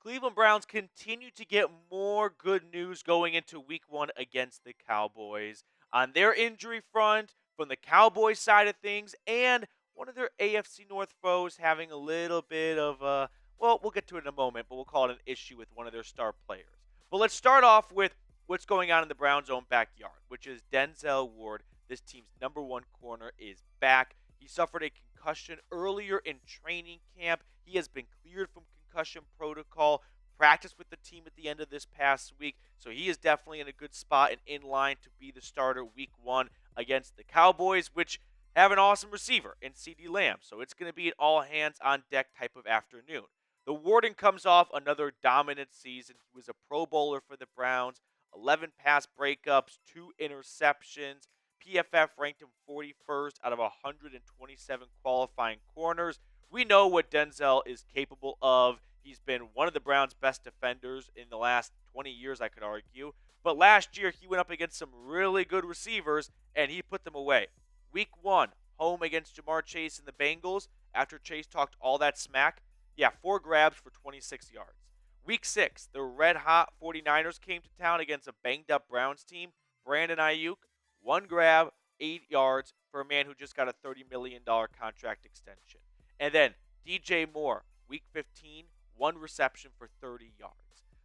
Cleveland Browns continue to get more good news going into week one against the Cowboys. On their injury front, from the Cowboys side of things, and one of their AFC North foes having a little bit of a, well, we'll get to it in a moment, but we'll call it an issue with one of their star players. But let's start off with what's going on in the Browns' own backyard, which is Denzel Ward. This team's number one corner is back. He suffered a concussion earlier in training camp. He has been cleared from concussion protocol, practiced with the team at the end of this past week, so he is definitely in a good spot and in line to be the starter week one against the Cowboys, which have an awesome receiver in CeeDee Lamb. So it's going to be an all hands on deck type of afternoon. The Warden comes off another dominant season. He was a Pro Bowler for the Browns, 11 pass breakups, 2 interceptions. PFF ranked him 41st out of 127 qualifying corners. We know what Denzel is capable of. He's been one of the Browns' best defenders in the last 20 years, I could argue. But last year, he went up against some really good receivers, and he put them away. Week one, home against Jamar Chase and the Bengals, after Chase talked all that smack. Yeah, 4 grabs for 26 yards. Week 6, the red-hot 49ers came to town against a banged-up Browns team. Brandon Ayuk, 1 grab, 8 yards for a man who just got a $30 million contract extension. And then DJ Moore, week 15, 1 reception for 30 yards.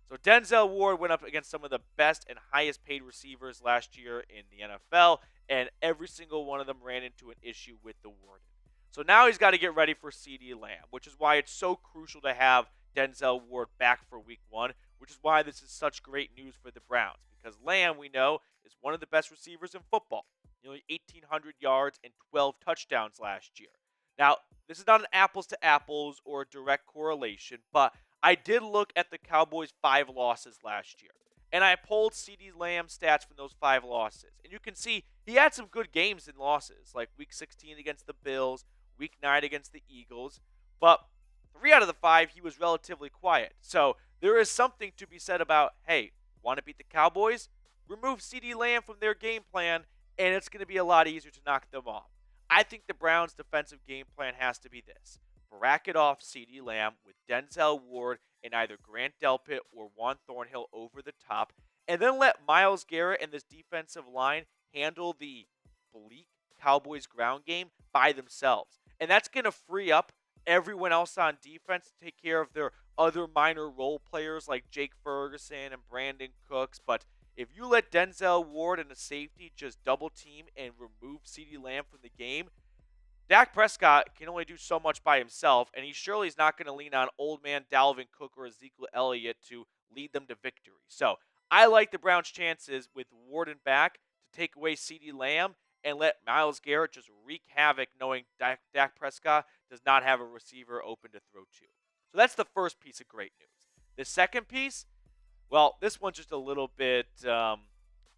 So Denzel Ward went up against some of the best and highest paid receivers last year in the NFL, and every single one of them ran into an issue with the Warden. So now he's got to get ready for CeeDee Lamb, which is why it's so crucial to have Denzel Ward back for week one, which is why this is such great news for the Browns, because Lamb, we know, is one of the best receivers in football. Nearly 1,800 yards and 12 touchdowns last year. Now, this is not an apples to apples or a direct correlation, but I did look at the Cowboys' 5 losses last year. And I pulled CeeDee Lamb's stats from those 5 losses. And you can see he had some good games in losses, like week 16 against the Bills, week 9 against the Eagles. But 3 out of the 5, he was relatively quiet. So there is something to be said about, hey, want to beat the Cowboys? Remove CeeDee Lamb from their game plan, and it's going to be a lot easier to knock them off. I think the Browns' defensive game plan has to be this. Bracket off CeeDee Lamb with Denzel Ward and either Grant Delpit or Juan Thornhill over the top, and then let Myles Garrett and this defensive line handle the bleak Cowboys ground game by themselves. And that's going to free up everyone else on defense to take care of their other minor role players like Jake Ferguson and Brandon Cooks. But if you let Denzel Ward and a safety just double team and remove CeeDee Lamb from the game, Dak Prescott can only do so much by himself, and he surely is not going to lean on old man Dalvin Cook or Ezekiel Elliott to lead them to victory. So I like the Browns' chances with Warden back to take away CeeDee Lamb and let Myles Garrett just wreak havoc, knowing Dak Prescott does not have a receiver open to throw to. So that's the first piece of great news. The second piece, well, this one's just a little bit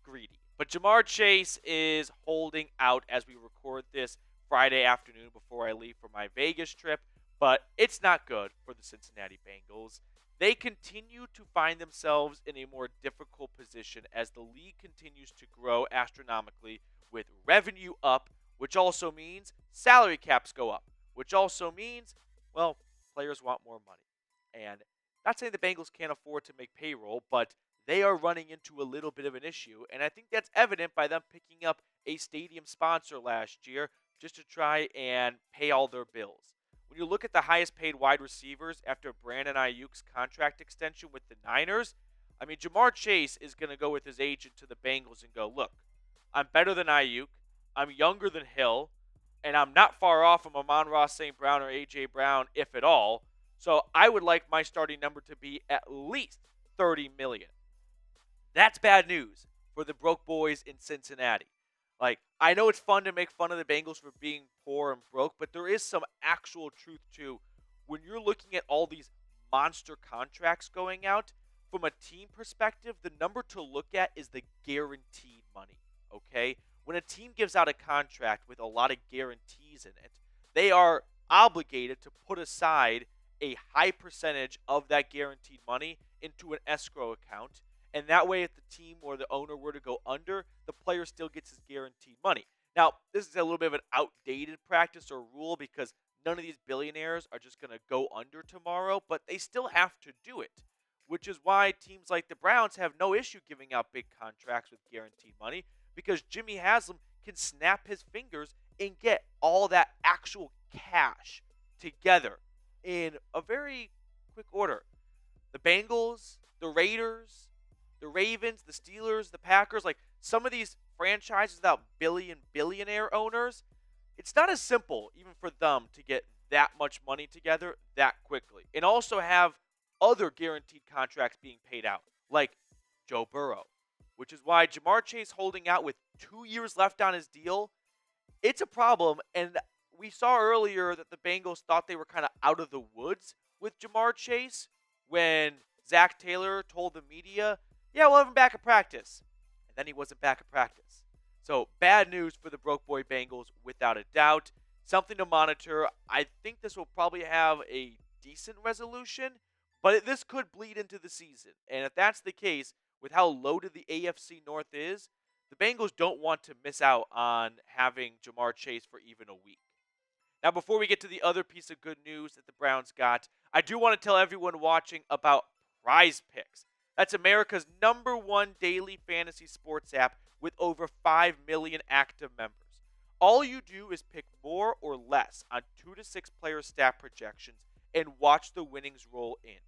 greedy. But Jamar Chase is holding out as we record this Friday afternoon before I leave for my Vegas trip, but it's not good for the Cincinnati Bengals. They continue to find themselves in a more difficult position as the league continues to grow astronomically with revenue up, which also means salary caps go up, which also means, well, players want more money. And not saying the Bengals can't afford to make payroll, but they are running into a little bit of an issue, and I think that's evident by them picking up a stadium sponsor last year just to try and pay all their bills. When you look at the highest paid wide receivers after Brandon Ayuk's contract extension with the Niners, I mean, Jamar Chase is going to go with his agent to the Bengals and go, look, I'm better than Ayuk, I'm younger than Hill, and I'm not far off from Amon-Ra St. Brown or A.J. Brown, if at all, so I would like my starting number to be at least $30 million. That's bad news for the broke boys in Cincinnati. Like, I know it's fun to make fun of the Bengals for being poor and broke, but there is some actual truth to when you're looking at all these monster contracts going out, from a team perspective, the number to look at is the guaranteed money, okay? When a team gives out a contract with a lot of guarantees in it, they are obligated to put aside a high percentage of that guaranteed money into an escrow account. And that way, if the team or the owner were to go under, the player still gets his guaranteed money. Now, this is a little bit of an outdated practice or rule because none of these billionaires are just going to go under tomorrow, but they still have to do it. which is why teams like the Browns have no issue giving out big contracts with guaranteed money because Jimmy Haslam can snap his fingers and get all that actual cash together in a very quick order. The Bengals, the Raiders, the Ravens, the Steelers, the Packers, like some of these franchises without billionaire owners, it's not as simple even for them to get that much money together that quickly. And also have other guaranteed contracts being paid out, like Joe Burrow, which is why Jamar Chase holding out with 2 years left on his deal, it's a problem. And we saw earlier that the Bengals thought they were kind of out of the woods with Jamar Chase when Zach Taylor told the media, yeah, we'll have him back at practice. And then he wasn't back at practice. So bad news for the Broke Boy Bengals without a doubt. Something to monitor. I think this will probably have a decent resolution, but this could bleed into the season. And if that's the case, with how loaded the AFC North is, the Bengals don't want to miss out on having Jamar Chase for even a week. Now, before we get to the other piece of good news that the Browns got, I do want to tell everyone watching about Prize Picks. That's America's #1 daily fantasy sports app with over 5 million active members. All you do is pick more or less on 2 to 6 player stat projections and watch the winnings roll in.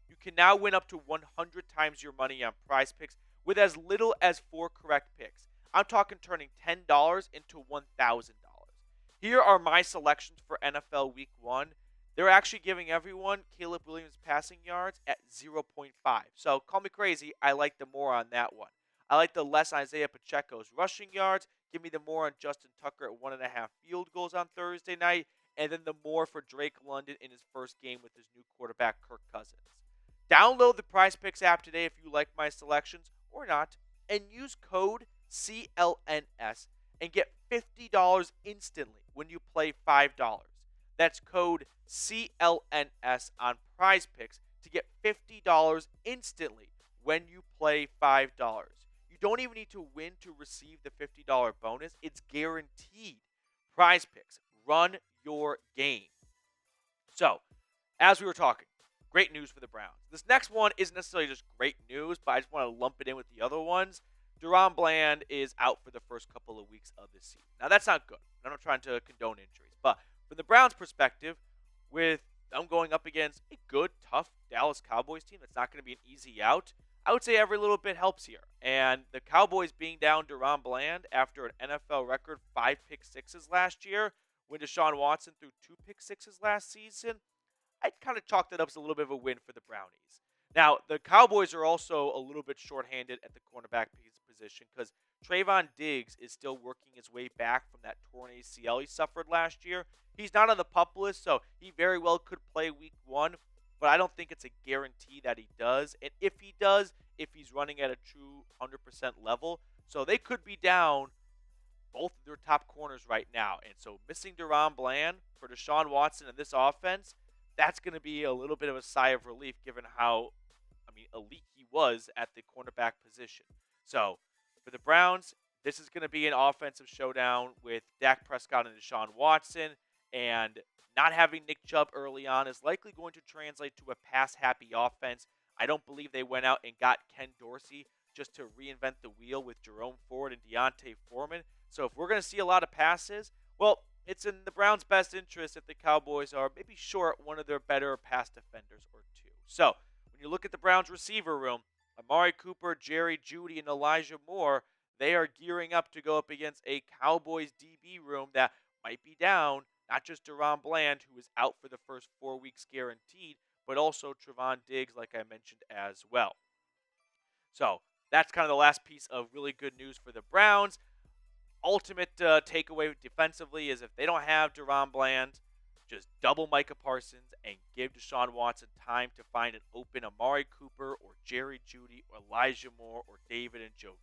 You can now win up to 100 times your money on Prize Picks with as little as 4 correct picks. I'm talking turning $10 into $1,000. Here are my selections for NFL Week 1. They're actually giving everyone Caleb Williams passing yards at 0.5. So call me crazy. I like the more on that one. I like the less Isaiah Pacheco's rushing yards. Give me the more on Justin Tucker at 1.5 field goals on Thursday night. And then the more for Drake London in his first game with his new quarterback, Kirk Cousins. Download the Prize Picks app today if you like my selections or not. And use code CLNS and get $50 instantly when you play $5. That's code CLNS on Prize Picks to get $50 instantly when you play $5. You don't even need to win to receive the $50 bonus. It's guaranteed. Prize Picks. Run your game. So, as we were talking, great news for the Browns. This next one isn't necessarily just great news, but I just want to lump it in with the other ones. DaRon Bland is out for the first couple of weeks of this season. Now, that's not good. I'm not trying to condone injuries. But from the Browns' perspective, with them going up against a good, tough Dallas Cowboys team that's not going to be an easy out, I would say every little bit helps here. And the Cowboys being down DaRon Bland after an NFL record 5 pick sixes last year, when Deshaun Watson threw 2 pick sixes last season, I'd kind of chalk that up as a little bit of a win for the Brownies. Now, the Cowboys are also a little bit shorthanded at the cornerback position because Trayvon Diggs is still working his way back from that torn ACL he suffered last year. He's not on the PUP list, so he very well could play week 1, but I don't think it's a guarantee that he does. And if he does, if he's running at a true 100% level, so they could be down both of their top corners right now. And so missing DaRon Bland for Deshaun Watson in this offense, that's going to be a little bit of a sigh of relief given how, elite he was at the cornerback position. So for the Browns, this is going to be an offensive showdown with Dak Prescott and Deshaun Watson. And not having Nick Chubb early on is likely going to translate to a pass-happy offense. I don't believe they went out and got Ken Dorsey just to reinvent the wheel with Jerome Ford and Deontay Foreman. So if we're going to see a lot of passes, well, it's in the Browns' best interest if the Cowboys are maybe short one of their better pass defenders or two. So when you look at the Browns' receiver room, Amari Cooper, Jerry Jeudy, and Elijah Moore, they are gearing up to go up against a Cowboys DB room that might be down, not just DaRon Bland, who is out for the first 4 weeks guaranteed, but also Trevon Diggs, like I mentioned as well. So that's kind of the last piece of really good news for the Browns. Ultimate takeaway defensively is if they don't have DaRon Bland, just double Micah Parsons and give Deshaun Watson time to find an open Amari Cooper or Jerry Jeudy or Elijah Moore or David Njoku.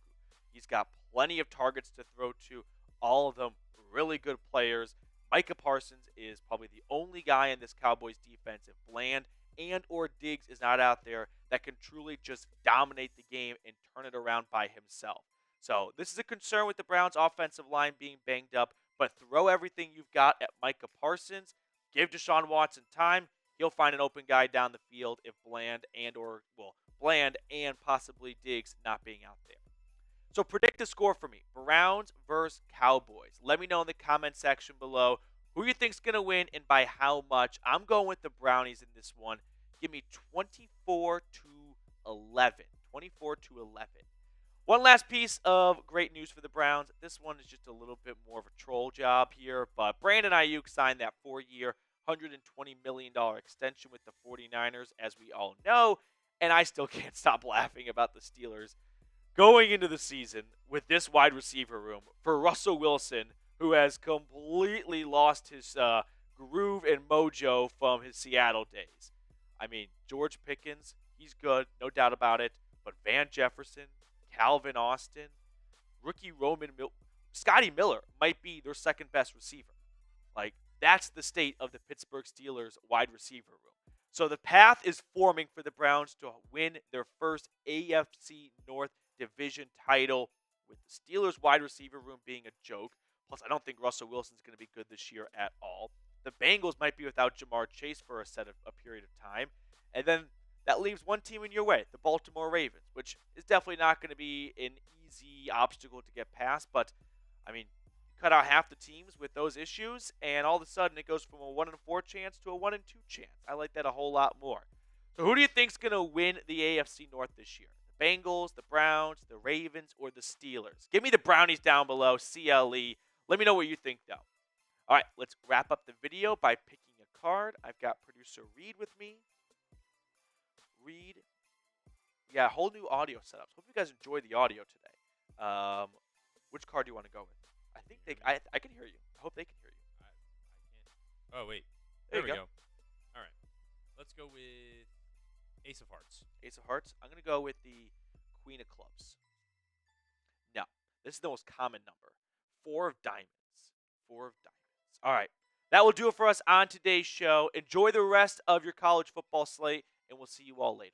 He's got plenty of targets to throw to, all of them really good players. Micah Parsons is probably the only guy in this Cowboys defense, if Bland and or Diggs is not out there, that can truly just dominate the game and turn it around by himself. So this is a concern with the Browns' offensive line being banged up, but throw everything you've got at Micah Parsons. Give Deshaun Watson time. He'll find an open guy down the field if Bland and or, Bland and possibly Diggs not being out there. So predict the score for me. Browns versus Cowboys. Let me know in the comment section below who you think's going to win and by how much. I'm going with the Brownies in this one. Give me 24 to 11. 24 to 11. One last piece of great news for the Browns. This one is just a little bit more of a troll job here, but Brandon Ayuk signed that 4-year, $120 million extension with the 49ers, as we all know, and I still can't stop laughing about the Steelers going into the season with this wide receiver room for Russell Wilson, who has completely lost his groove and mojo from his Seattle days. I mean, George Pickens, he's good, no doubt about it, but Van Jefferson, Calvin Austin, rookie Scotty Miller might be their second best receiver. Like, that's the state of the Pittsburgh Steelers wide receiver room. So the path is forming for the Browns to win their first AFC North division title, with the Steelers wide receiver room being a joke. Plus, I don't think Russell Wilson's going to be good this year at all. The Bengals might be without Jamar Chase for a period of time. And then that leaves one team in your way, the Baltimore Ravens, which is definitely not going to be an easy obstacle to get past. But, I mean, cut out half the teams with those issues, and all of a sudden it goes from a 1-4 chance to a 1-2 chance. I like that a whole lot more. So who do you think's going to win the AFC North this year? The Bengals, the Browns, the Ravens, or the Steelers? Give me the Brownies down below, CLE. Let me know what you think, though. All right, let's wrap up the video by picking a card. I've got producer Reed with me. Reed, yeah, a whole new audio setup. Hope you guys enjoy the audio today. Which card do you want to go with? I think I can hear you. I hope they can hear you. I can't. Oh, wait. There we you go. All right. Let's go with Ace of Hearts. Ace of Hearts. I'm going to go with the Queen of Clubs. No, this is the most common number. 4 of Diamonds. 4 of Diamonds. All right. That will do it for us on today's show. Enjoy the rest of your college football slate, and we'll see you all later.